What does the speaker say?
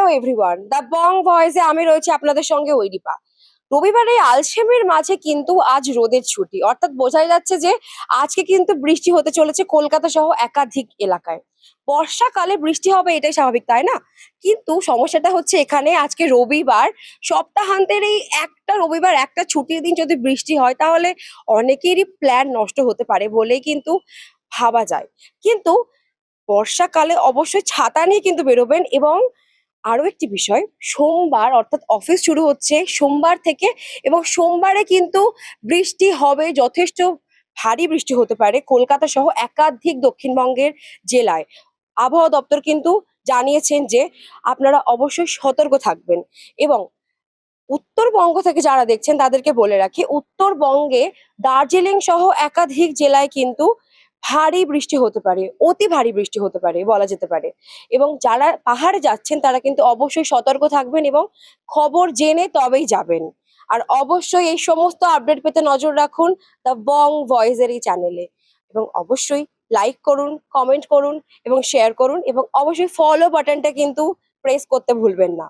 Hello everyone, the Bong ভয়েসে আমি রয়েছি আপনাদের সঙ্গে ঐরিপা। রবিবারে আলসেমির মাঝে কিন্তু আজ রোদের ছুটি, অর্থাৎ বোঝাই যাচ্ছে যে আজকে কিন্তু বৃষ্টি হতে চলেছে কলকাতা সহ একাধিক এলাকায়। বর্ষাকালে বৃষ্টি হবে এটাই স্বাভাবিক, তাই না? কিন্তু সমস্যাটা হচ্ছে এখানে আজকে রবিবার, সপ্তাহান্তের এই একটা রবিবার একটা ছুটির দিন যদি বৃষ্টি হয় তাহলে অনেকেরই প্ল্যান নষ্ট হতে পারে বলেই কিন্তু ভাবা যায়। কিন্তু বর্ষাকালে অবশ্যই ছাতা নিয়ে কিন্তু বেরোবেন। এবং আরো একটি বিষয়, সোমবার অর্থাৎ অফিস শুরু হচ্ছে সোমবার থেকে, এবং সোমবারে কিন্তু বৃষ্টি হবে, যথেষ্ট ভারী বৃষ্টি হতে পারে কলকাতা সহ একাধিক দক্ষিণবঙ্গের জেলায়। আবহাওয়া দপ্তর কিন্তু জানিয়েছেন যে আপনারা অবশ্যই সতর্ক থাকবেন। এবং উত্তরবঙ্গ থেকে যারা দেখছেন তাদেরকে বলে রাখি, উত্তরবঙ্গে দার্জিলিং সহ একাধিক জেলায় কিন্তু ভারী বৃষ্টি হতে পারে, অতি ভারী বৃষ্টি হতে পারে বলা যেতে পারে। এবং যারা পাহাড়ে যাচ্ছেন তারা কিন্তু অবশ্যই সতর্ক থাকবেন এবং খবর জেনে তবেই যাবেন। আর অবশ্যই এই সমস্ত আপডেট পেতে নজর রাখুন দ্য বং ভয়েসের এই চ্যানেলে। এবং অবশ্যই লাইক করুন, কমেন্ট করুন এবং শেয়ার করুন, এবং অবশ্যই ফলো বাটনটা কিন্তু প্রেস করতে ভুলবেন না।